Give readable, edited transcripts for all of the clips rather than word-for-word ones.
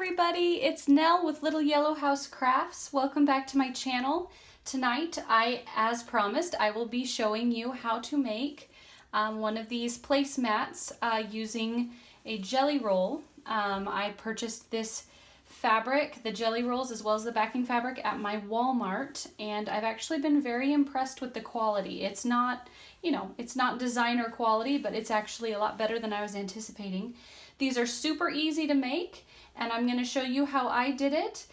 everybody, it's Nell with Little Yellow House Crafts. Welcome back to my channel. Tonight, as promised, I will be showing you how to make one of these placemats using a jelly roll. I purchased this fabric, the jelly rolls, as well as the backing fabric at my Walmart, and I've actually been very impressed with the quality. It's not, it's not designer quality, but it's actually a lot better than I was anticipating. These are super easy to make, and I'm going to show you how I did it.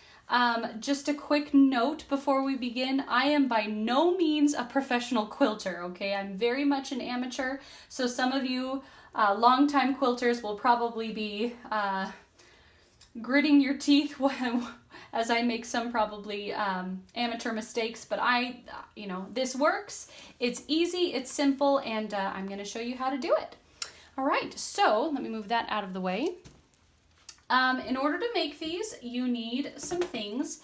Just a quick note before we begin, I am by no means a professional quilter, okay? I'm very much an amateur, so some of you longtime quilters will probably be gritting your teeth as I make some probably amateur mistakes, but this works. It's easy, it's simple, and I'm going to show you how to do it. All right, so let me move that out of the way. In order to make these, you need some things.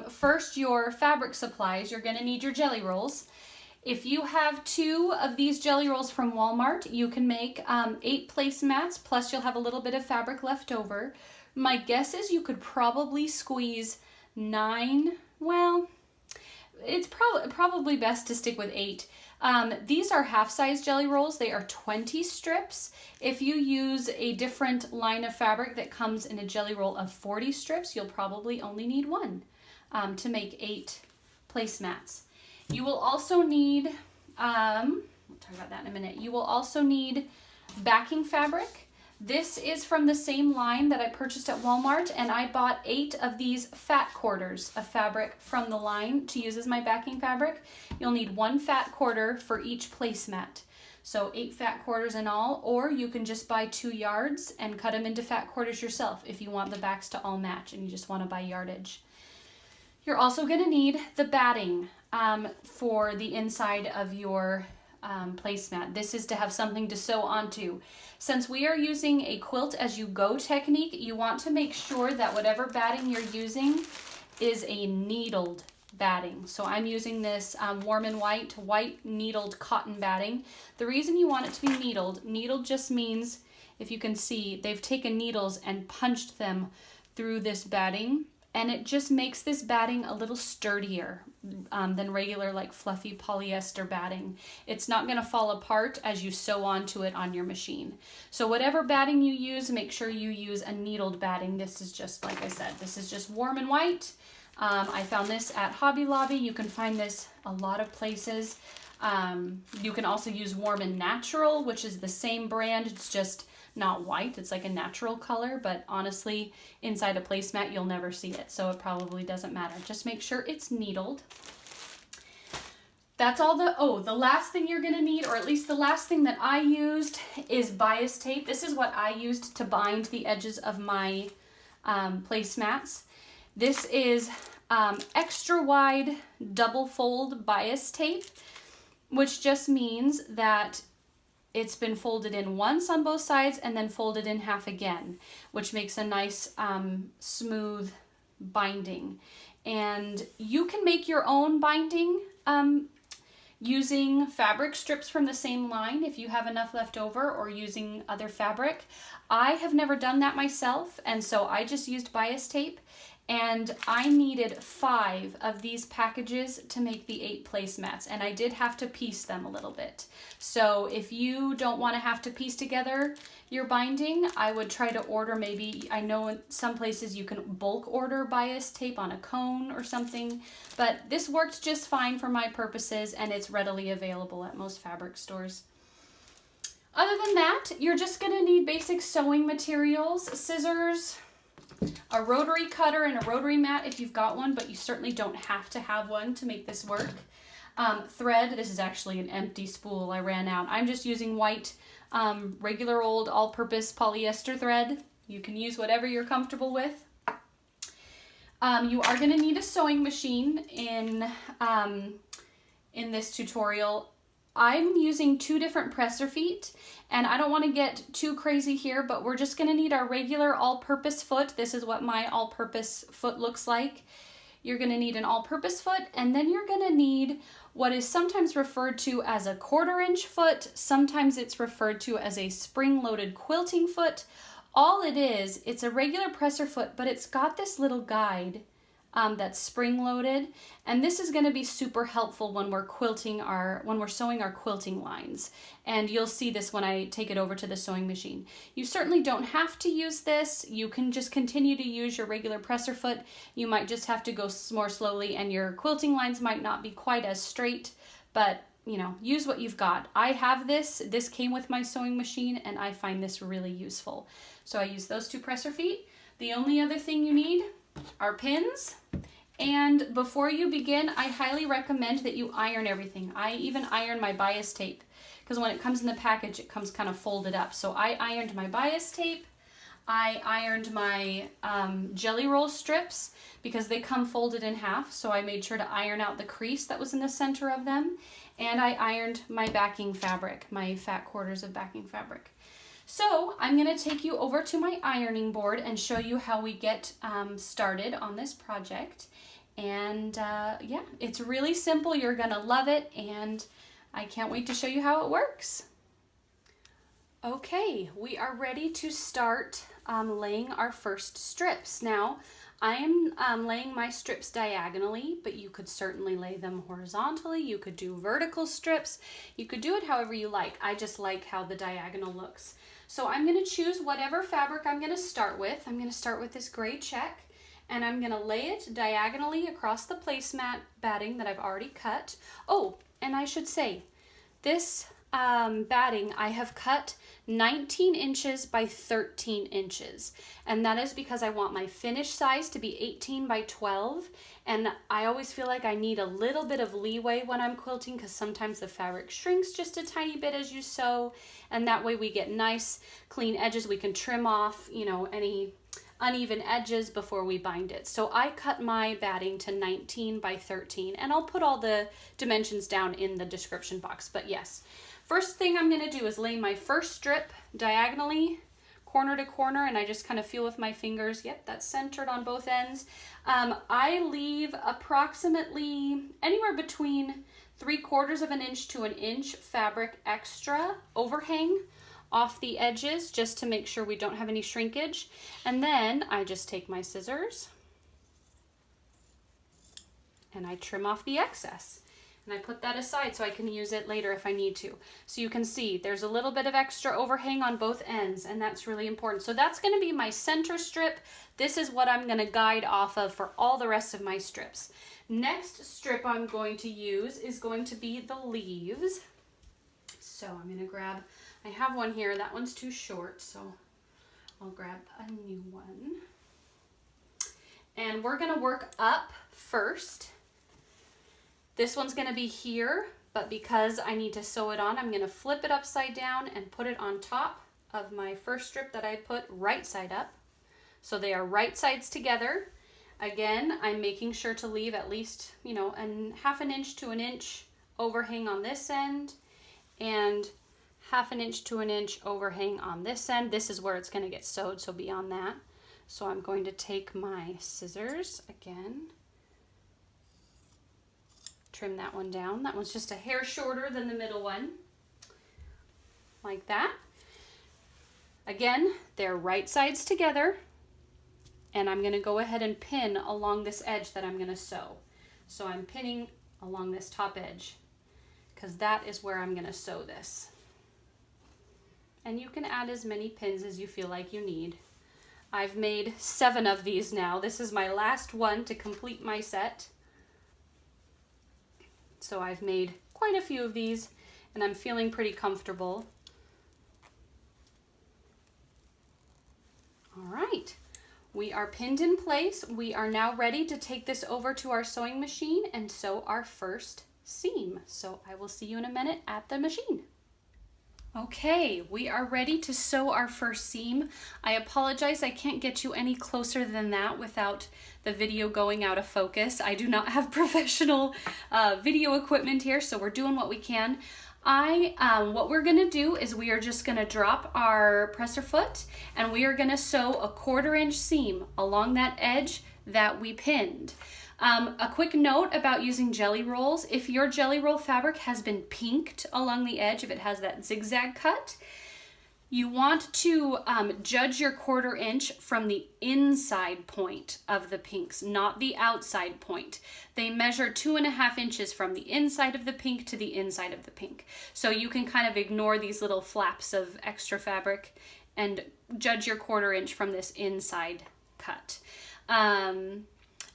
First, your fabric supplies. You're going to need your jelly rolls. If you have 2 of these jelly rolls from Walmart, you can make 8 placemats, plus you'll have a little bit of fabric left over. My guess is you could probably squeeze 9. Well, it's probably best to stick with 8. These are half-size jelly rolls. They are 20 strips. If you use a different line of fabric that comes in a jelly roll of 40 strips, you'll probably only need 1 to make 8 placemats. You will also need, we'll talk about that in a minute. You will also need backing fabric. This is from the same line that I purchased at Walmart, and I bought 8 of these fat quarters of fabric from the line to use as my backing fabric. You'll need 1 fat quarter for each placemat. So 8 fat quarters in all, or you can just buy 2 yards and cut them into fat quarters yourself if you want the backs to all match and you just want to buy yardage. You're also going to need the batting for the inside of your placemat. This is to have something to sew onto. Since we are using a quilt as you go technique, you want to make sure that whatever batting you're using is a needled batting. So I'm using this Warm and white needled cotton batting. The reason you want it to be needled just means, if you can see, they've taken needles and punched them through this batting, and it just makes this batting a little sturdier than regular like fluffy polyester batting. It's not going to fall apart as you sew onto it on your machine. So whatever batting you use, make sure you use a needled batting. This is just, like I said, this is just Warm and White. I found this at Hobby Lobby. You can find this a lot of places. You can also use Warm and Natural, which is the same brand. It's just not white. It's like a natural color, but honestly, inside a placemat, you'll never see it, so it probably doesn't matter. Just make sure it's needled. That's all the last thing you're gonna need, or at least the last thing that I used, is bias tape. This is what I used to bind the edges of my placemats. This is extra wide double fold bias tape, which just means that it's been folded in once on both sides and then folded in half again, which makes a nice smooth binding. And you can make your own binding using fabric strips from the same line if you have enough left over, or using other fabric. I have never done that myself, and so I just used bias tape. And I needed 5 of these packages to make the 8 placemats, and I did have to piece them a little bit. So if you don't want to have to piece together your binding, I would try to order, maybe, I know in some places you can bulk order bias tape on a cone or something, but this worked just fine for my purposes, and it's readily available at most fabric stores. Other than that, you're just going to need basic sewing materials, scissors, a rotary cutter, and a rotary mat if you've got one, but you certainly don't have to have one to make this work. Thread, this is actually an empty spool, I ran out. I'm just using white, regular old all-purpose polyester thread. You can use whatever you're comfortable with. You are going to need a sewing machine in this tutorial. I'm using 2 different presser feet, and I don't want to get too crazy here, but we're just going to need our regular all-purpose foot. This is what my all-purpose foot looks like. You're going to need an all-purpose foot, and then you're going to need what is sometimes referred to as a 1/4 inch foot. Sometimes it's referred to as a spring-loaded quilting foot. All it is, it's a regular presser foot, but it's got this little guide that's spring loaded, and this is going to be super helpful when we're sewing our quilting lines. And you'll see this when I take it over to the sewing machine. You certainly don't have to use this. You can just continue to use your regular presser foot. You might just have to go more slowly, and your quilting lines might not be quite as straight, but you know, use what you've got. I have this. This came with my sewing machine, and I find this really useful. So I use those 2 presser feet. The only other thing you need are pins. And before you begin, I highly recommend that you iron everything. I even iron my bias tape, because when it comes in the package, it comes kind of folded up. So I ironed my bias tape. I ironed my jelly roll strips because they come folded in half. So I made sure to iron out the crease that was in the center of them. And I ironed my backing fabric, my fat quarters of backing fabric. So I'm going to take you over to my ironing board and show you how we get started on this project. And yeah, it's really simple. You're going to love it, and I can't wait to show you how it works. Okay, we are ready to start laying our first strips. Now, I am laying my strips diagonally, but you could certainly lay them horizontally. You could do vertical strips. You could do it however you like. I just like how the diagonal looks. So I'm going to choose whatever fabric I'm going to start with. I'm going to start with this gray check, and I'm going to lay it diagonally across the placemat batting that I've already cut. Oh, and I should say, this batting I have cut 19 inches by 13 inches, and that is because I want my finish size to be 18 by 12, and I always feel like I need a little bit of leeway when I'm quilting, because sometimes the fabric shrinks just a tiny bit as you sew, and that way we get nice clean edges. We can trim off, you know, any uneven edges before we bind it. So I cut my batting to 19 by 13, and I'll put all the dimensions down in the description box. But yes, first thing I'm going to do is lay my first strip diagonally, corner to corner, and I just kind of feel with my fingers, yep, that's centered on both ends. I leave approximately anywhere between 3/4 of an inch to an inch fabric extra overhang off the edges, just to make sure we don't have any shrinkage. And then I just take my scissors and I trim off the excess. And I put that aside so I can use it later if I need to. So you can see there's a little bit of extra overhang on both ends, and that's really important. So that's going to be my center strip. This is what I'm going to guide off of for all the rest of my strips. Next strip I'm going to use is going to be the leaves. So I'm going to grab, I have one here, that one's too short, so I'll grab a new one. And we're going to work up first. This one's going to be here, but because I need to sew it on, I'm going to flip it upside down and put it on top of my first strip that I put right side up. So they are right sides together. Again, I'm making sure to leave at least, you know, half an inch to an inch overhang on this end, and half an inch to an inch overhang on this end. This is where it's going to get sewed, so beyond that. So I'm going to take my scissors again, trim that one down. That one's just a hair shorter than the middle one, like that. Again, they're right sides together, and I'm going to go ahead and pin along this edge that I'm going to sew. So I'm pinning along this top edge, because that is where I'm going to sew this. And you can add as many pins as you feel like you need. I've made 7 of these now. This is my last one to complete my set. So I've made quite a few of these, and I'm feeling pretty comfortable. All right, we are pinned in place. We are now ready to take this over to our sewing machine and sew our first seam. So I will see you in a minute at the machine. Okay, we are ready to sew our first seam. I apologize, I can't get you any closer than that without the video going out of focus. I do not have professional video equipment here, so we're doing what we can. What we're gonna do is we are just gonna drop our presser foot, and we are gonna sew a 1/4 inch seam along that edge that we pinned. A quick note about using jelly rolls: if your jelly roll fabric has been pinked along the edge, if it has that zigzag cut, You want to judge your 1/4 inch from the inside point of the pinks, not the outside point. They measure 2.5 inches from the inside of the pink to the inside of the pink. So you can kind of ignore these little flaps of extra fabric and judge your 1/4 inch from this inside cut.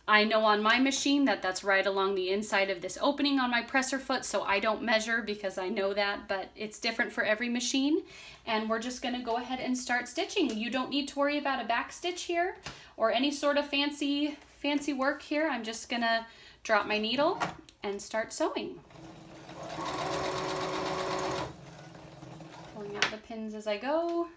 I know on my machine that that's right along the inside of this opening on my presser foot, so I don't measure because I know that, but it's different for every machine. And we're just gonna go ahead and start stitching. You don't need to worry about a back stitch here or any sort of fancy work here. I'm just gonna drop my needle and start sewing. Pulling out the pins as I go.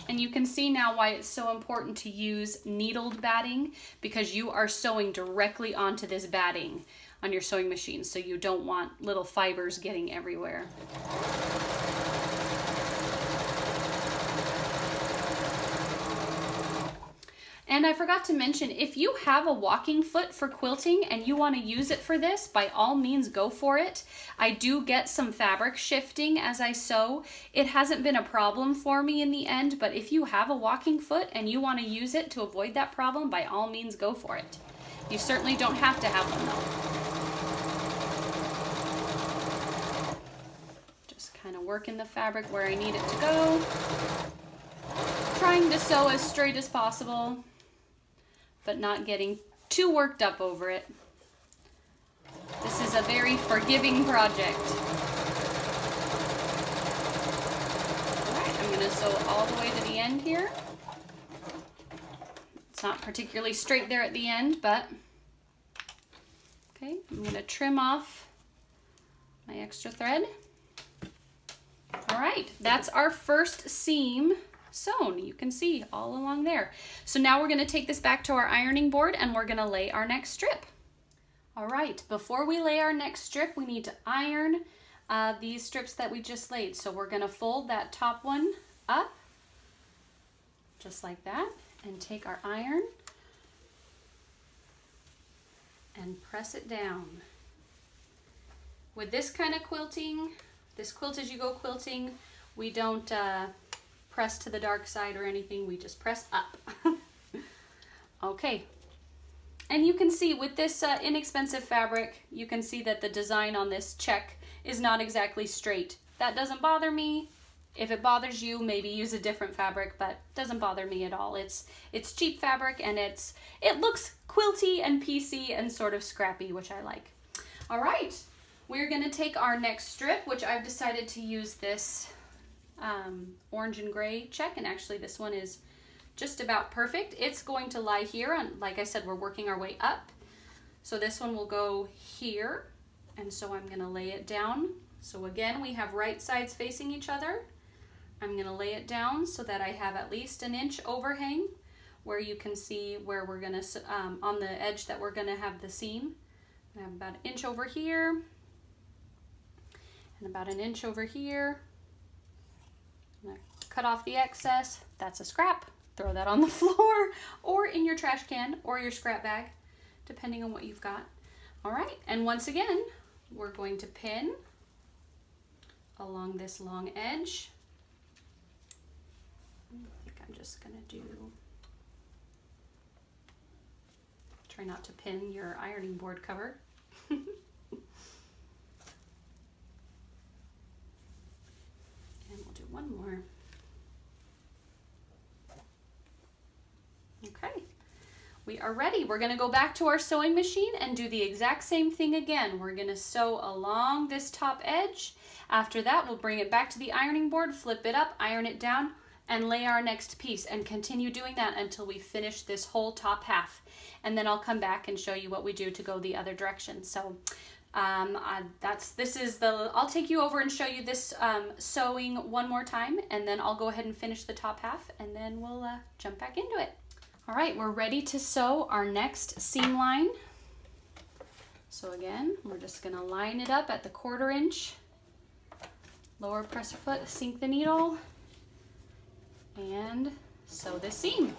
And you can see now why it's so important to use needled batting, because you are sewing directly onto this batting on your sewing machine, so you don't want little fibers getting everywhere. And I forgot to mention, if you have a walking foot for quilting and you want to use it for this, by all means go for it. I do get some fabric shifting as I sew. It hasn't been a problem for me in the end, but if you have a walking foot and you want to use it to avoid that problem, by all means go for it. You certainly don't have to have one though. Just kind of working the fabric where I need it to go. Trying to sew as straight as possible, but not getting too worked up over it. This is a very forgiving project. All right, I'm gonna sew all the way to the end here. It's not particularly straight there at the end, but okay, I'm gonna trim off my extra thread. All right, that's our first seam sewn. You can see all along there. So now we're going to take this back to our ironing board and we're going to lay our next strip. All right, before we lay our next strip, we need to iron these strips that we just laid. So we're going to fold that top one up just like that and take our iron and press it down. With this kind of quilting, this Quilt As You Go quilting, we don't press to the dark side or anything, we just press up. Okay, and you can see with this inexpensive fabric, you can see that the design on this check is not exactly straight. That doesn't bother me. If it bothers you, maybe use a different fabric, but doesn't bother me at all. It's cheap fabric and it looks quilty and piecey and sort of scrappy, which I like. All right, we're gonna take our next strip, which I've decided to use this orange and gray check, and actually this one is just about perfect. It's going to lie here, and like I said, we're working our way up. So this one will go here, and so I'm gonna lay it down. So again, we have right sides facing each other. I'm gonna lay it down so that I have at least an inch overhang where you can see where we're gonna, on the edge that we're gonna have the seam. I have about an inch over here, and about an inch over here. Cut off the excess. That's a scrap. Throw that on the floor or in your trash can or your scrap bag, depending on what you've got. All right, and once again, we're going to pin along this long edge. I think I'm just gonna try not to pin your ironing board cover. And we'll do one more. Okay, we are ready. We're gonna go back to our sewing machine and do the exact same thing again. We're gonna sew along this top edge. After that, we'll bring it back to the ironing board, flip it up, iron it down, and lay our next piece, and continue doing that until we finish this whole top half. And then I'll come back and show you what we do to go the other direction. So I'll take you over and show you this sewing one more time, and then I'll go ahead and finish the top half, and then we'll jump back into it. All right, we're ready to sew our next seam line. So again, we're just gonna line it up at the 1/4 inch, lower presser foot, sink the needle, and sew this seam.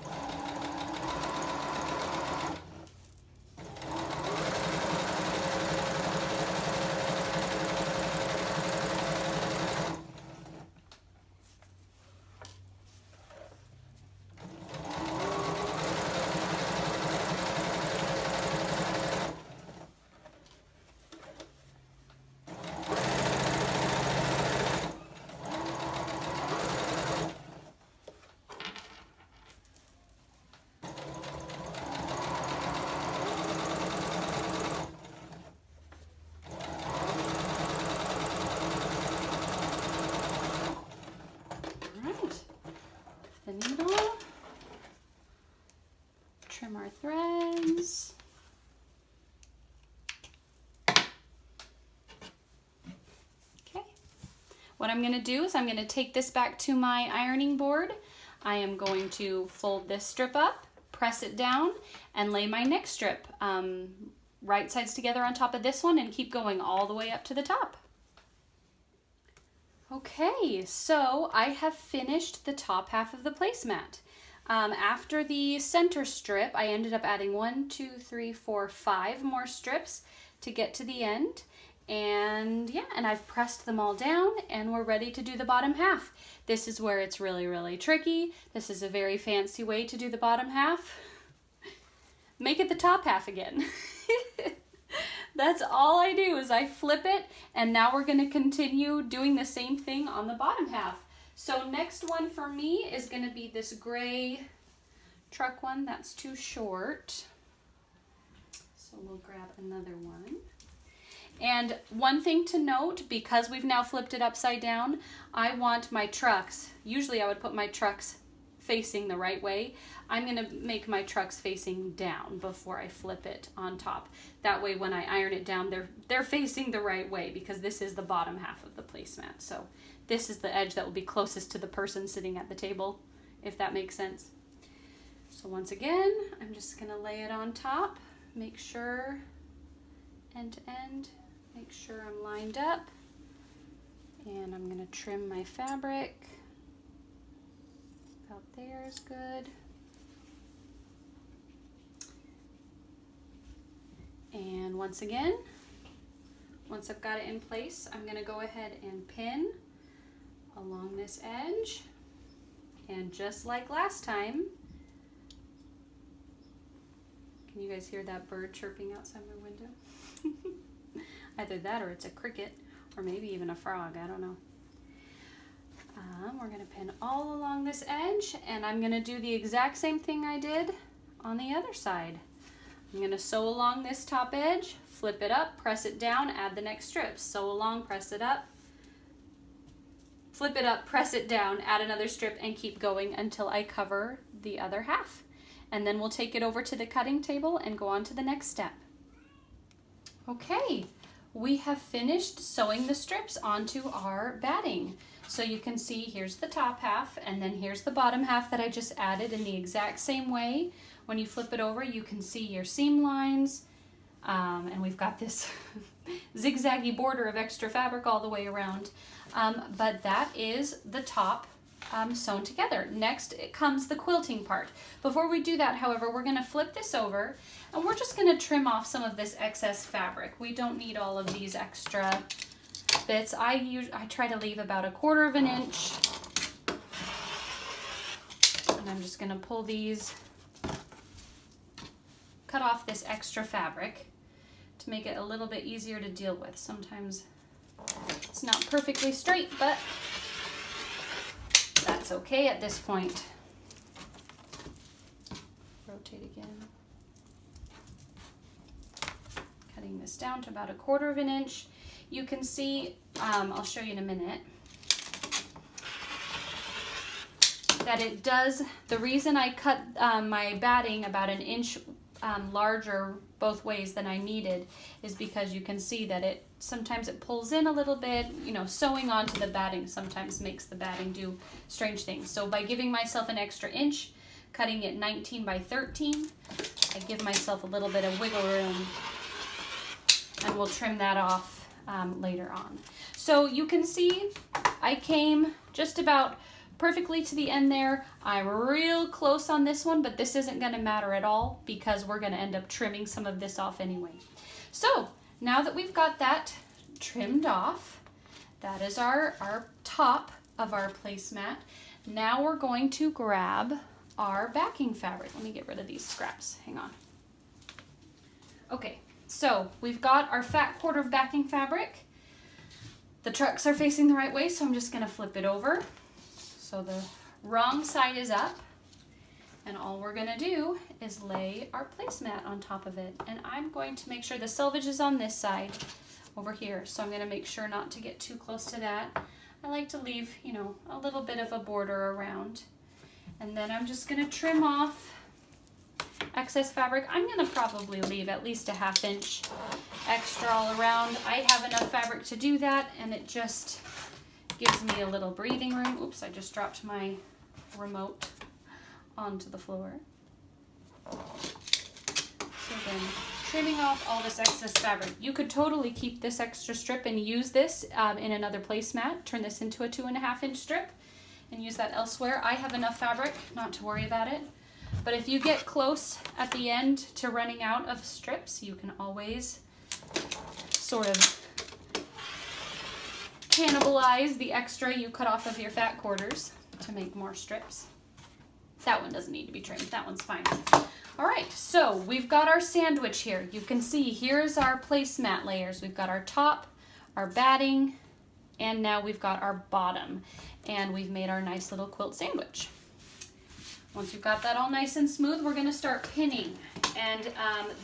threads. Okay. What I'm going to do is I'm going to take this back to my ironing board. I am going to fold this strip up, press it down, and lay my next strip right sides together on top of this one and keep going all the way up to the top. Okay, so I have finished the top half of the placemat. After the center strip, I ended up adding 1, 2, 3, 4, 5 more strips to get to the end. And yeah, and I've pressed them all down and we're ready to do the bottom half. This is where it's really, really tricky. This is a very fancy way to do the bottom half. Make it the top half again. That's all I do is I flip it, and now we're going to continue doing the same thing on the bottom half. So next one for me is going to be this gray truck one. That's too short. So we'll grab another one. And one thing to note, because we've now flipped it upside down, I want my trucks, usually I would put my trucks facing the right way. I'm going to make my trucks facing down before I flip it on top. That way when I iron it down, they're facing the right way, because this is the bottom half of the placemat. So this is the edge that will be closest to the person sitting at the table, if that makes sense. So once again, I'm just going to lay it on top, make sure end to end, make sure I'm lined up, and I'm going to trim my fabric. About there is good. And once again, once I've got it in place, I'm going to go ahead and pin along this edge. And just like last time, can you guys hear that bird chirping outside my window? Either that or it's a cricket, or maybe even a frog, I don't know. We're going to pin all along this edge, and I'm going to do the exact same thing I did on the other side. I'm going to sew along this top edge, flip it up, press it down, add the next strip. Sew along, press it up, flip it up, press it down, add another strip, and keep going until I cover the other half. And then we'll take it over to the cutting table and go on to the next step. Okay, we have finished sewing the strips onto our batting. So you can see here's the top half, and then here's the bottom half that I just added in the exact same way. When you flip it over, you can see your seam lines, and we've got this zigzaggy border of extra fabric all the way around. But that is the top sewn together. Next it comes the quilting part. Before we do that, however, we're going to flip this over, and we're just going to trim off some of this excess fabric. We don't need all of these extra bits. I try to leave about 1/4 of an inch, and I'm just going to pull these, cut off this extra fabric to make it a little bit easier to deal with. Sometimes it's not perfectly straight, but that's okay at this point. Rotate again. Cutting this down to about 1/4 of an inch. You can see, I'll show you in a minute, that it does, the reason I cut my batting about 1 inch larger both ways than I needed is because you can see that sometimes it pulls in a little bit. You know, sewing onto the batting sometimes makes the batting do strange things. So by giving myself an extra inch, cutting it 19 by 13, I give myself a little bit of wiggle room, and we'll trim that off later on. So you can see I came just about perfectly to the end there. I'm real close on this one, but this isn't going to matter at all because we're going to end up trimming some of this off anyway. So now that we've got that trimmed off, that is our top of our placemat. Now we're going to grab our backing fabric. Let me get rid of these scraps. Hang on. Okay, so we've got our fat quarter of backing fabric. The trucks are facing the right way, so I'm just going to flip it over. So the wrong side is up, and all we're going to do is lay our placemat on top of it. And I'm going to make sure the selvage is on this side over here, so I'm going to make sure not to get too close to that. I like to leave, you know, a little bit of a border around. And then I'm just going to trim off excess fabric. I'm gonna probably leave at least a 1/2 inch extra all around. I have enough fabric to do that, and it just gives me a little breathing room. Oops, I just dropped my remote onto the floor. So then, trimming off all this excess fabric. You could totally keep this extra strip and use this in another placemat. Turn this into a 2.5 inch strip and use that elsewhere. I have enough fabric not to worry about it. But if you get close at the end to running out of strips, you can always sort of cannibalize the extra you cut off of your fat quarters to make more strips. That one doesn't need to be trimmed. That one's fine. All right, so we've got our sandwich here. You can see here's our placemat layers. We've got our top, our batting, and now we've got our bottom. And we've made our nice little quilt sandwich. Once you've got that all nice and smooth, we're gonna start pinning. And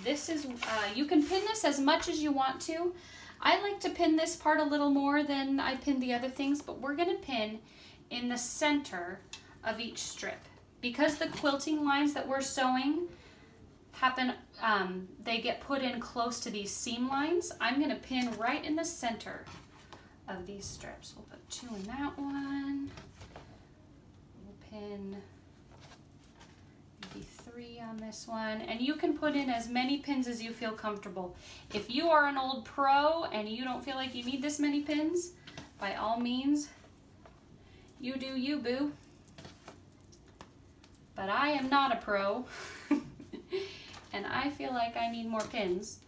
this is, you can pin this as much as you want to. I like to pin this part a little more than I pin the other things, but we're gonna pin in the center of each strip. Because the quilting lines that we're sewing happen, they get put in close to these seam lines, I'm gonna pin right in the center of these strips. We'll put 2 in that one. We'll pin maybe 3 on this one. And you can put in as many pins as you feel comfortable. If you are an old pro and you don't feel like you need this many pins, by all means, you do you, boo. But I am not a pro, and I feel like I need more pins.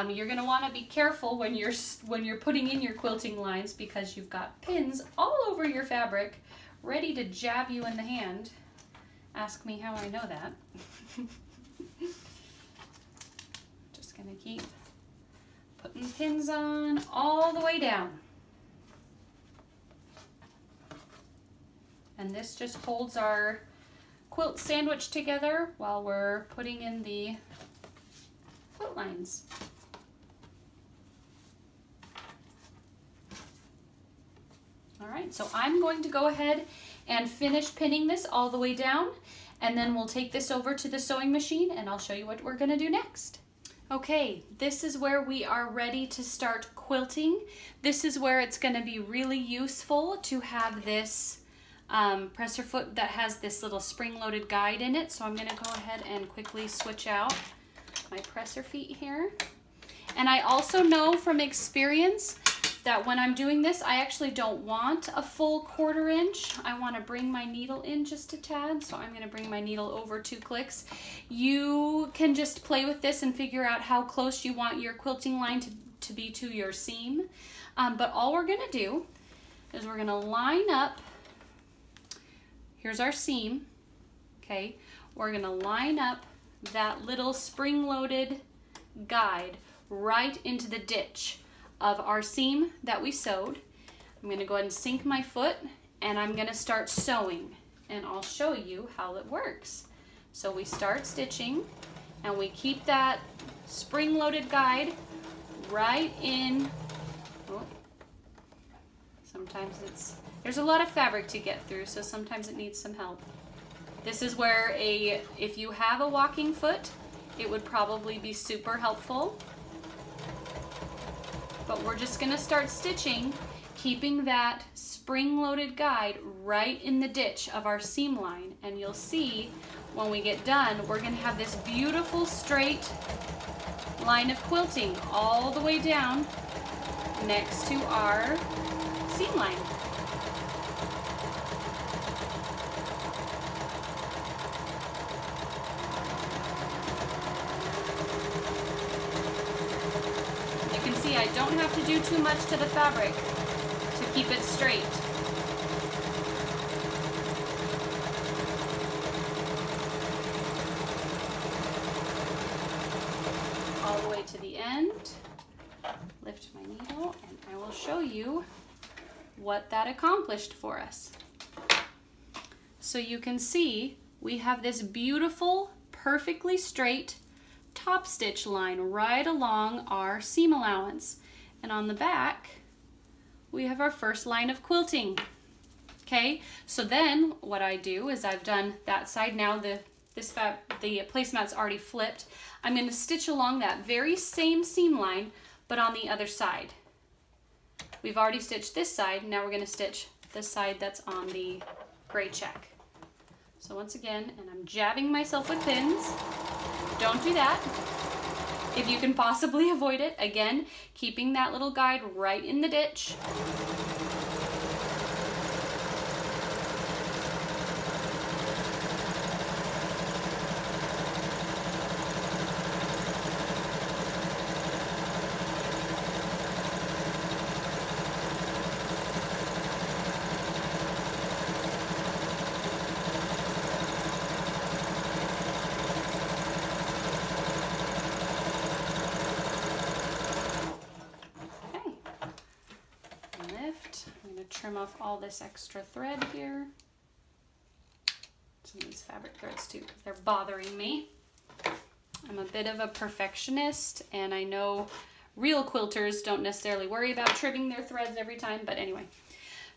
You're gonna wanna be careful when you're putting in your quilting lines, because you've got pins all over your fabric, ready to jab you in the hand. Ask me how I know that. Just gonna keep putting pins on all the way down. And this just holds our quilt sandwich together while we're putting in the quilt lines. All right, so I'm going to go ahead and finish pinning this all the way down, and then we'll take this over to the sewing machine and I'll show you what we're gonna do next. Okay, this is where we are ready to start quilting. This is where it's gonna be really useful to have this presser foot that has this little spring-loaded guide in it. So I'm going to go ahead and quickly switch out my presser feet here. And I also know from experience that when I'm doing this, I actually don't want a full 1/4 inch. I want to bring my needle in just a tad. So I'm going to bring my needle over 2 clicks. You can just play with this and figure out how close you want your quilting line to be to your seam. But all we're going to do is we're going to line up. Here's our seam, okay? We're gonna line up that little spring-loaded guide right into the ditch of our seam that we sewed. I'm gonna go ahead and sink my foot and I'm gonna start sewing, and I'll show you how it works. So we start stitching and we keep that spring-loaded guide right in. Oh, sometimes there's a lot of fabric to get through, so sometimes it needs some help. This is where if you have a walking foot, it would probably be super helpful. But we're just gonna start stitching, keeping that spring-loaded guide right in the ditch of our seam line. And you'll see when we get done, we're gonna have this beautiful straight line of quilting all the way down next to our seam line. I don't have to do too much to the fabric to keep it straight. All the way to the end. Lift my needle and I will show you what that accomplished for us. So you can see we have this beautiful, perfectly straight top stitch line right along our seam allowance, and on the back we have our first line of quilting. Okay, so then what I do is I've done that side. Now the the placemat's already flipped. I'm going to stitch along that very same seam line, but on the other side. We've already stitched this side, now we're going to stitch the side that's on the gray check. So once again, and I'm jabbing myself with pins. Don't do that. If you can possibly avoid it, again, keeping that little guide right in the ditch. Trim off all this extra thread here. Some of these fabric threads too, because they're bothering me. I'm a bit of a perfectionist, and I know real quilters don't necessarily worry about trimming their threads every time, but anyway.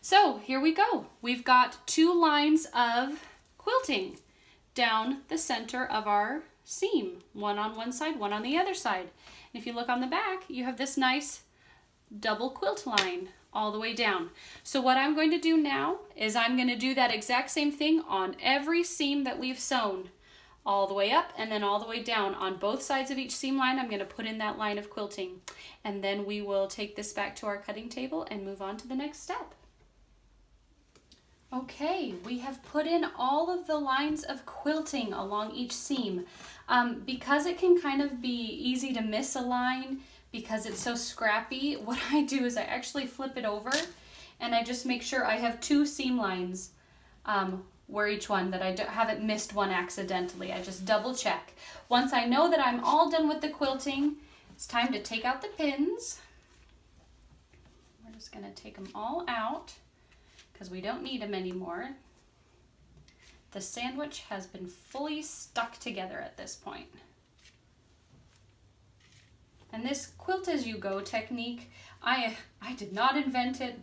So here we go. We've got 2 lines of quilting down the center of our seam, one on one side, one on the other side. And if you look on the back, you have this nice double quilt line all the way down. So what I'm going to do now is I'm going to do that exact same thing on every seam that we've sewn, all the way up and then all the way down. On both sides of each seam line, I'm going to put in that line of quilting, and then we will take this back to our cutting table and move on to the next step. Okay, we have put in all of the lines of quilting along each seam. Because it can kind of be easy to miss a line because it's so scrappy, what I do is I actually flip it over and I just make sure I have 2 seam lines where each one, that I haven't missed one accidentally. I just double check. Once I know that I'm all done with the quilting, it's time to take out the pins. We're just going to take them all out because we don't need them anymore. The sandwich has been fully stuck together at this point. And this quilt as you go technique, I did not invent it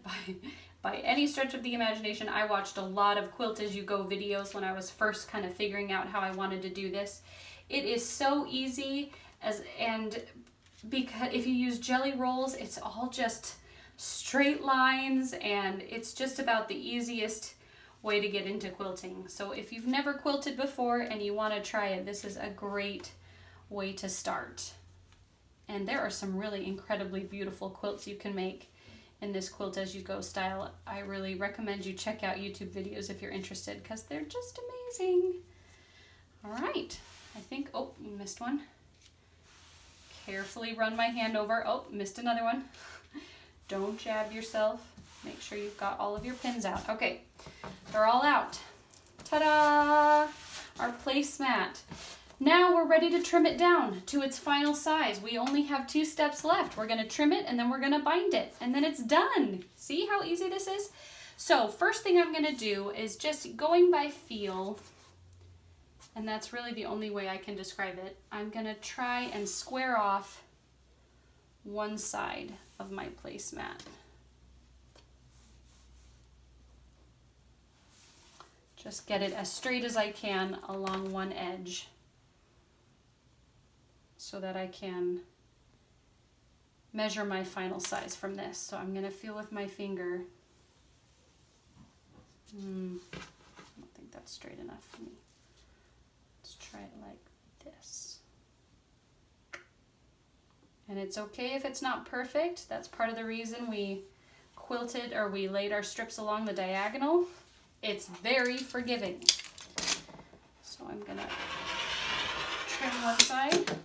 by any stretch of the imagination. I watched a lot of quilt as you go videos when I was first kind of figuring out how I wanted to do this. It is so easy, and because if you use jelly rolls, it's all just straight lines, and it's just about the easiest way to get into quilting. So if you've never quilted before and you want to try it, this is a great way to start. And there are some really incredibly beautiful quilts you can make in this quilt as you go style. I really recommend you check out YouTube videos if you're interested, because they're just amazing. All right, I think, oh, missed one. Carefully run my hand over. Oh, missed another one. Don't jab yourself. Make sure you've got all of your pins out. Okay, they're all out. Ta-da! Our placemat. Now we're ready to trim it down to its final size. We only have 2 steps left. We're going to trim it and then we're going to bind it, and then it's done. See how easy this is? So first thing I'm going to do is just going by feel, and that's really the only way I can describe it. I'm going to try and square off one side of my placemat. Just get it as straight as I can along one edge, so that I can measure my final size from this. So I'm going to feel with my finger. I don't think that's straight enough for me. Let's try it like this. And it's okay if it's not perfect. That's part of the reason we quilted, or we laid our strips along the diagonal. It's very forgiving. So I'm going to trim one side.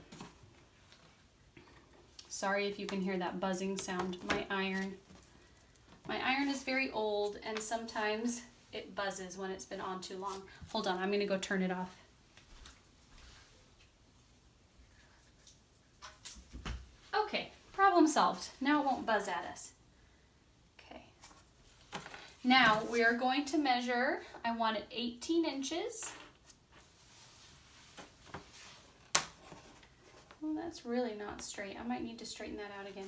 Sorry if you can hear that buzzing sound. My iron is very old, and sometimes it buzzes when it's been on too long. Hold on, I'm going to go turn it off. Okay, problem solved. Now it won't buzz at us. Okay. Now we are going to measure, I want it 18 inches. Well, that's really not straight. I might need to straighten that out again.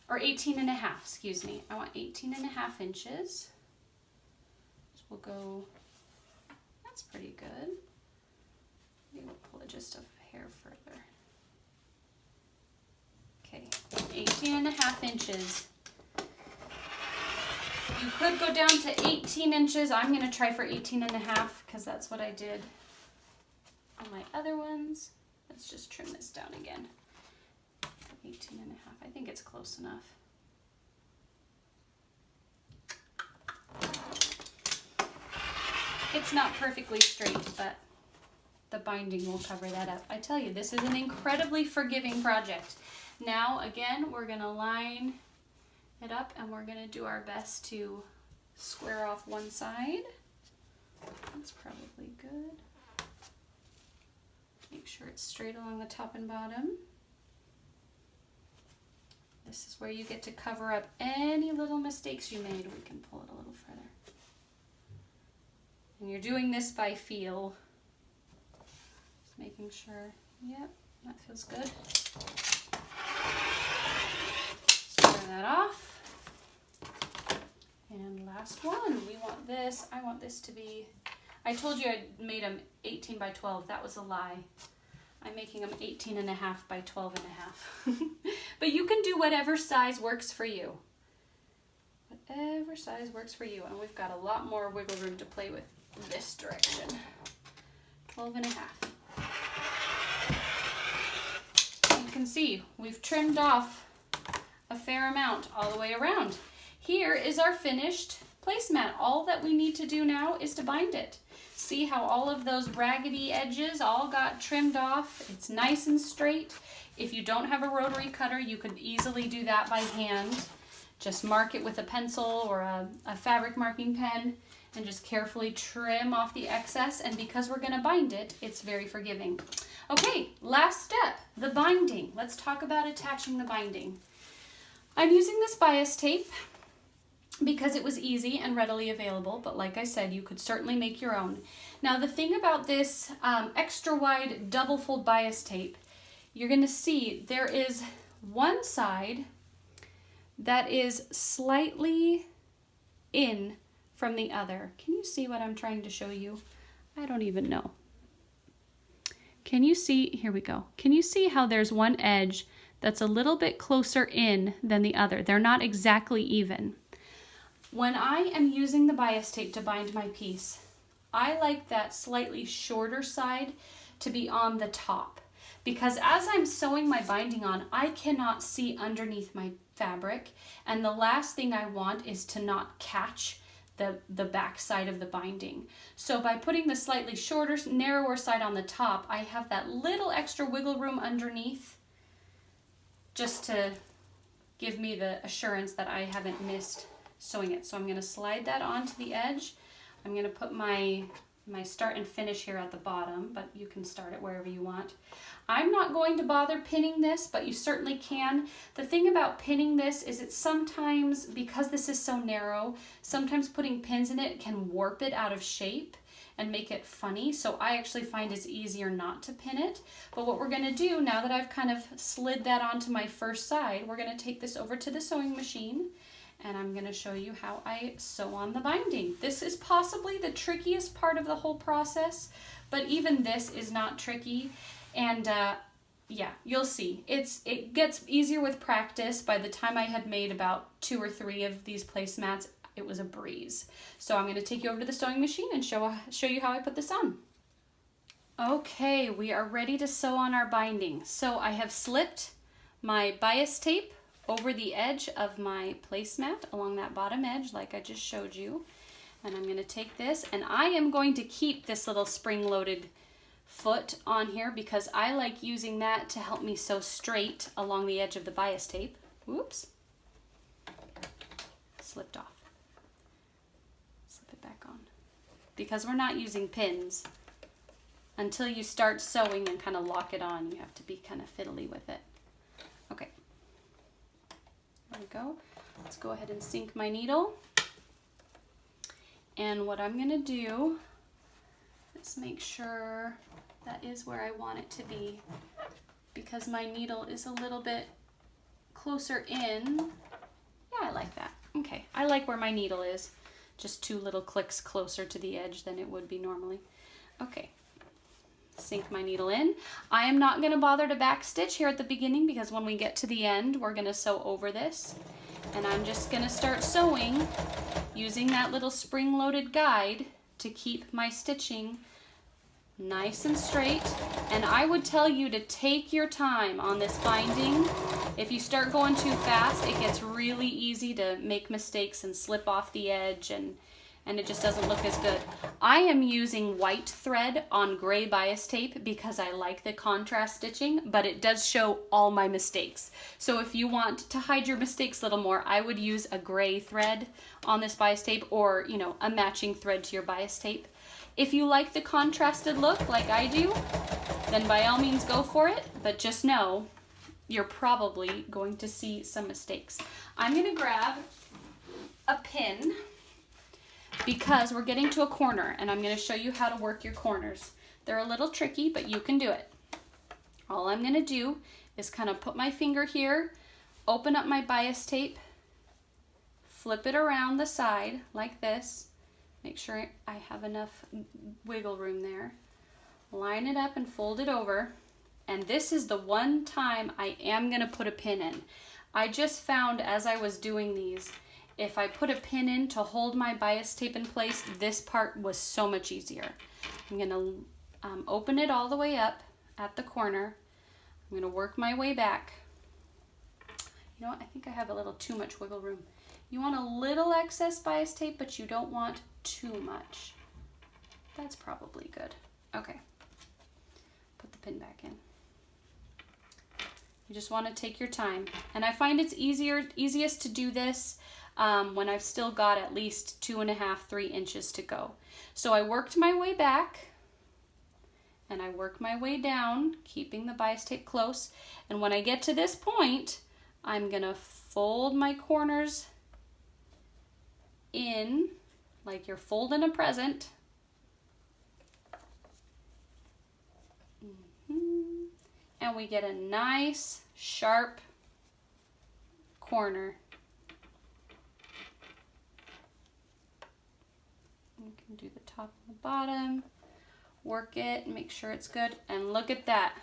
Or 18 and a half, excuse me. I want 18 and a half inches. So we'll go, that's pretty good. Maybe we'll pull it just a hair further. Okay, 18.5 inches. You could go down to 18 inches. I'm going to try for 18.5 because that's what I did on my other ones. Let's just trim this down again. 18.5. I think it's close enough. It's not perfectly straight, but the binding will cover that up. I tell you, this is an incredibly forgiving project. Now, again, we're going to line it up and we're going to do our best to square off one side. That's probably good. Make sure it's straight along the top and bottom. This is where you get to cover up any little mistakes you made. We can pull it a little further. And you're doing this by feel. Just making sure, yep, that feels good. Square that off. And last one, we want this. I want this to be, I told you I made them 18 by 12. That was a lie. I'm making them 18.5 by 12.5. But you can do whatever size works for you. Whatever size works for you. And we've got a lot more wiggle room to play with this direction. 12.5. You can see we've trimmed off a fair amount all the way around. Here is our finished placemat. All that we need to do now is to bind it. See how all of those raggedy edges all got trimmed off? It's nice and straight. If you don't have a rotary cutter, you could easily do that by hand. Just mark it with a pencil or a fabric marking pen and just carefully trim off the excess. And because we're gonna bind it, it's very forgiving. Okay, last step, the binding. Let's talk about attaching the binding. I'm using this bias tape because it was easy and readily available, but like I said, you could certainly make your own. Now the thing about this extra wide double fold bias tape, you're gonna see there is one side that is slightly in from the other. Can you see what I'm trying to show you? I don't even know. Can you see, here we go. Can you see how there's one edge that's a little bit closer in than the other? They're not exactly even. When I am using the bias tape to bind my piece, I like that slightly shorter side to be on the top, because as I'm sewing my binding on, I cannot see underneath my fabric, and the last thing I want is to not catch the back side of the binding. So by putting the slightly shorter, narrower side on the top, I have that little extra wiggle room underneath just to give me the assurance that I haven't missed sewing it. So I'm going to slide that onto the edge. I'm going to put my start and finish here at the bottom, but you can start it wherever you want. I'm not going to bother pinning this, but you certainly can. The thing about pinning this is it's sometimes, because this is so narrow, sometimes putting pins in it can warp it out of shape and make it funny. So I actually find it's easier not to pin it. But what we're going to do, now that I've kind of slid that onto my first side, we're going to take this over to the sewing machine, and I'm going to show you how I sew on the binding. This is possibly the trickiest part of the whole process, but even this is not tricky. And yeah, you'll see. It gets easier with practice. By the time I had made about 2 or 3 of these placemats, it was a breeze. So I'm going to take you over to the sewing machine and show you how I put this on. Okay, we are ready to sew on our binding. So I have slipped my bias tape over the edge of my placemat along that bottom edge like I just showed you. And I'm going to take this, and I am going to keep this little spring-loaded foot on here because I like using that to help me sew straight along the edge of the bias tape. Whoops. Slipped off. Slip it back on. Because we're not using pins, until you start sewing and kind of lock it on, you have to be kind of fiddly with it. Okay. There we go. Let's go ahead and sink my needle. And what I'm going to do is make sure that is where I want it to be, because my needle is a little bit closer in. Yeah, I like that. Okay, I like where my needle is. Just 2 little clicks closer to the edge than it would be normally. Okay, Sink my needle in. I am not going to bother to back stitch here at the beginning because when we get to the end, we're going to sew over this. And I'm just going to start sewing using that little spring-loaded guide to keep my stitching nice and straight. And I would tell you to take your time on this binding. If you start going too fast, it gets really easy to make mistakes and slip off the edge, and it just doesn't look as good. I am using white thread on gray bias tape because I like the contrast stitching, but it does show all my mistakes. So if you want to hide your mistakes a little more, I would use a gray thread on this bias tape, or, you know, a matching thread to your bias tape. If you like the contrasted look like I do, then by all means go for it, but just know you're probably going to see some mistakes. I'm gonna grab a pin because we're getting to a corner, and I'm going to show you how to work your corners. They're a little tricky, but you can do it. All I'm going to do is kind of put my finger here, open up my bias tape, flip it around the side like this, make sure I have enough wiggle room there, line it up and fold it over, and this is the one time I am going to put a pin in. I just found as I was doing these, if I put a pin in to hold my bias tape in place, this part was so much easier. I'm going to open it all the way up at the corner. I'm going to work my way back. You know what? I think I have a little too much wiggle room. You want a little excess bias tape, but you don't want too much. That's probably good. Okay. Put the pin back in. You just want to take your time. And I find it's easiest to do this when I've still got at least 2.5, 3 inches to go. So I worked my way back and I work my way down, keeping the bias tape close. And when I get to this point, I'm gonna fold my corners in like you're folding a present. And we get a nice sharp corner. You can do the top and the bottom, work it, make sure it's good, and look at that.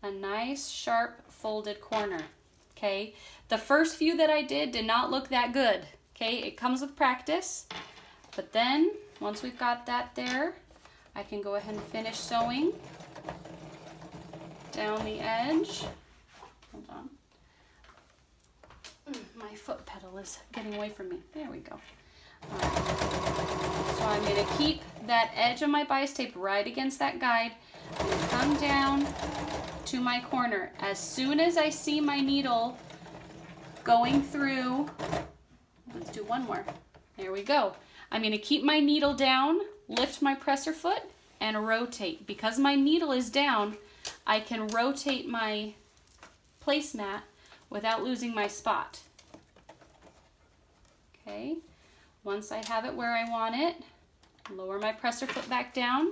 A nice sharp folded corner. Okay, the first few that I did not look that good. Okay, it comes with practice, but then once we've got that there, I can go ahead and finish sewing down the edge. Hold on. My foot pedal is getting away from me. There we go. So I'm going to keep that edge of my bias tape right against that guide. I'm going to come down to my corner. As soon as I see my needle going through, let's do one more. There we go. I'm going to keep my needle down, lift my presser foot, and rotate. Because my needle is down, I can rotate my placemat without losing my spot. Okay. Once I have it where I want it, lower my presser foot back down.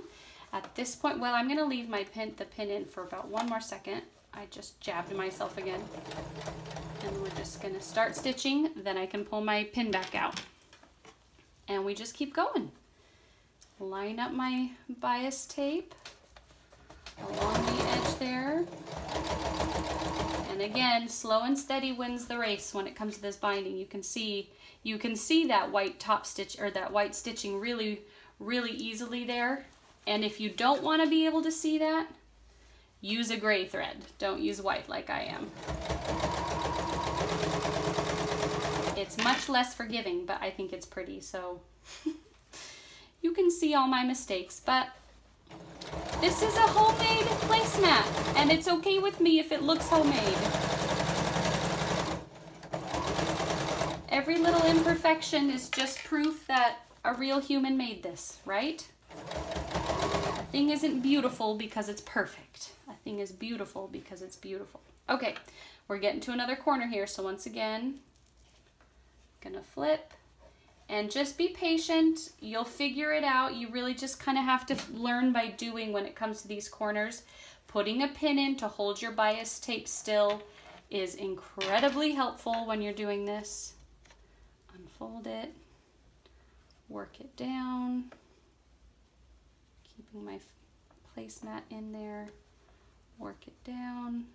At this point, well, I'm going to leave the pin in for about 1 more second. I just jabbed myself again. And we're just going to start stitching, then I can pull my pin back out. And we just keep going. Line up my bias tape along the edge there. And again, slow and steady wins the race when it comes to this binding. You can see that white top stitch, or that white stitching really, really easily there. And if you don't want to be able to see that, use a gray thread. Don't use white like I am. It's much less forgiving, but I think it's pretty, so you can see all my mistakes. But this is a homemade placemat, and it's okay with me if it looks homemade. Every little imperfection is just proof that a real human made this, right? A thing isn't beautiful because it's perfect. A thing is beautiful because it's beautiful. Okay, we're getting to another corner here, so once again, gonna flip. And just be patient. You'll figure it out. You really just kind of have to learn by doing when it comes to these corners. Putting a pin in to hold your bias tape still is incredibly helpful when you're doing this. Unfold it, work it down, keeping my placemat in there, work it down,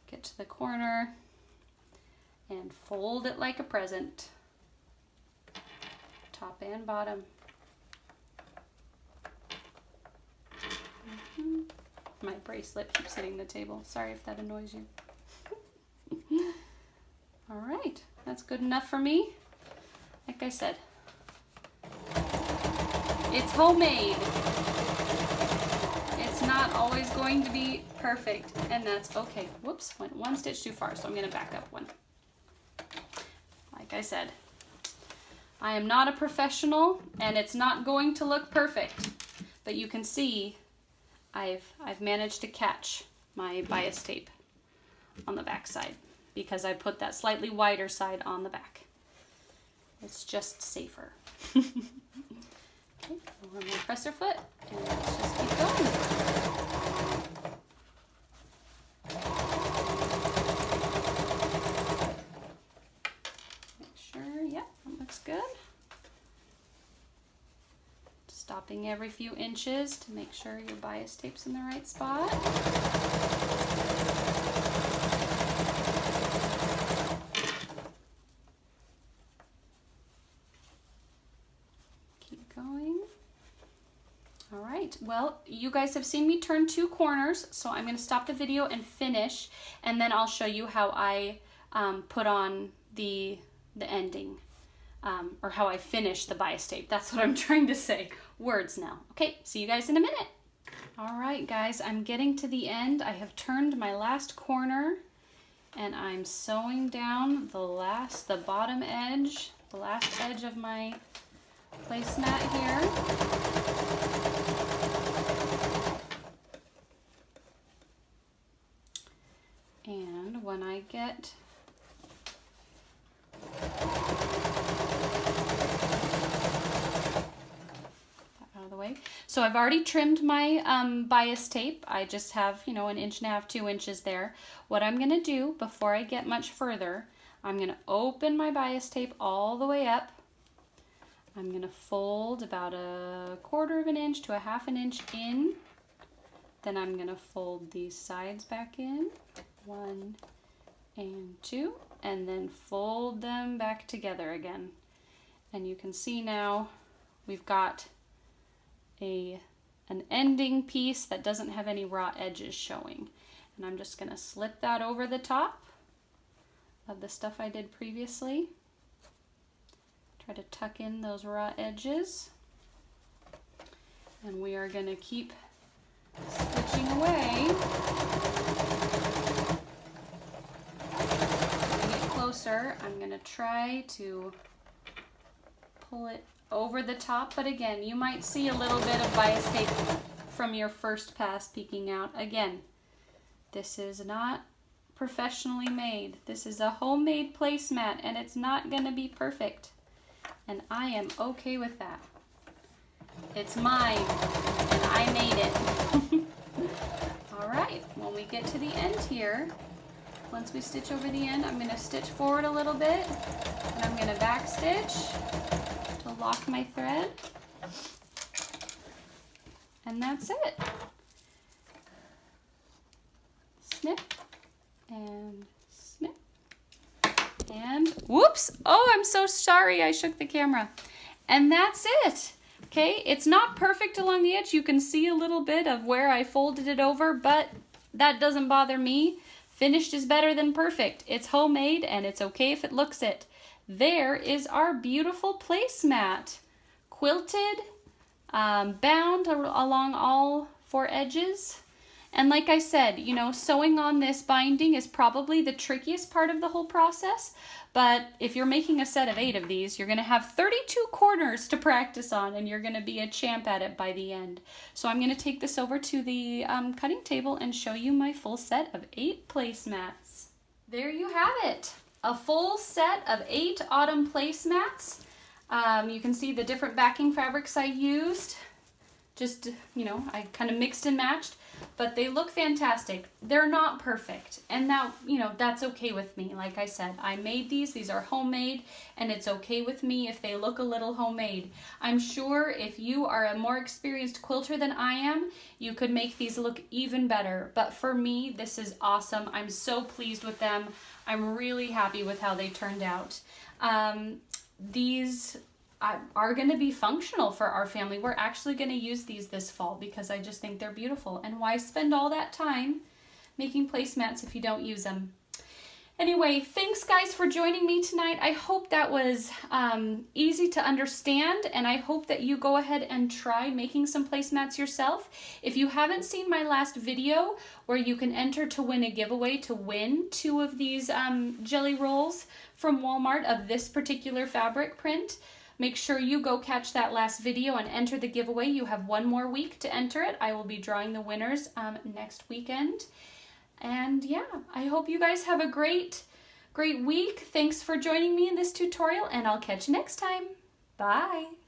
get to the corner, and fold it like a present, top and bottom. My bracelet keeps hitting the table. Sorry if that annoys you. All right, that's good enough for me. Like I said, it's homemade. It's not always going to be perfect, and that's okay. Whoops, went one stitch too far, so I'm gonna back up one. Like I said, I am not a professional, and it's not going to look perfect, but you can see I've managed to catch my bias tape on the back side because I put that slightly wider side on the back. It's just safer. Okay, one more presser foot, and let's just keep going. Make sure, yep, that looks good. Stopping every few inches to make sure your bias tape's in the right spot. Keep going. All right, well, you guys have seen me turn 2 corners, so I'm going to stop the video and finish, and then I'll show you how I put on the ending. Or how I finish the bias tape. That's what I'm trying to say. Words now. Okay, see you guys in a minute. All right, guys, I'm getting to the end. I have turned my last corner, and I'm sewing down the bottom edge, the last edge of my placemat here. And when I get the way. So I've already trimmed my bias tape. I just have, you know, 1.5 inches, 2 inches there. What I'm going to do before I get much further, I'm going to open my bias tape all the way up. I'm going to fold about 1/4 inch to 1/2 inch in. Then I'm going to fold these sides back in, 1 and 2, and then fold them back together again. And you can see now we've got an ending piece that doesn't have any raw edges showing. And I'm just going to slip that over the top of the stuff I did previously. Try to tuck in those raw edges. And we are going to keep stitching away. As we get closer, I'm going to try to pull it over the top, but again, you might see a little bit of bias tape from your first pass peeking out. Again, this is not professionally made. This is a homemade placemat, and it's not going to be perfect. And I am okay with that. It's mine, and I made it. All right, when we get to the end here, once we stitch over the end, I'm going to stitch forward a little bit, and I'm going to back stitch to lock my thread, and that's it. Snip and snip and whoops, oh, I'm so sorry, I shook the camera. And that's it. Okay, it's not perfect along the edge. You can see a little bit of where I folded it over, but that doesn't bother me. Finished is better than perfect. It's homemade, and it's okay if it looks it. There is our beautiful placemat, quilted, bound along all 4 edges. And like I said, you know, sewing on this binding is probably the trickiest part of the whole process. But if you're making a set of 8 of these, you're going to have 32 corners to practice on, and you're going to be a champ at it by the end. So I'm going to take this over to the cutting table and show you my full set of 8 placemats. There you have it. A full set of 8 autumn placemats. You can see the different backing fabrics I used. just, you know, I kind of mixed and matched, but they look fantastic. They're not perfect, and that, you know, that's okay with me. Like I said, I made these are homemade, and it's okay with me if they look a little homemade. I'm sure if you are a more experienced quilter than I am, you could make these look even better, but for me, this is awesome. I'm so pleased with them. I'm really happy with how they turned out. These are going to be functional for our family. We're actually going to use these this fall because I just think they're beautiful. And why spend all that time making placemats if you don't use them? Anyway, thanks guys for joining me tonight. I hope that was easy to understand, and I hope that you go ahead and try making some placemats yourself. If you haven't seen my last video where you can enter to win a giveaway to win 2 of these jelly rolls from Walmart of this particular fabric print, make sure you go catch that last video and enter the giveaway. You have 1 more week to enter it. I will be drawing the winners next weekend. And yeah, I hope you guys have a great week. Thanks for joining me in this tutorial, and I'll catch you next time. Bye.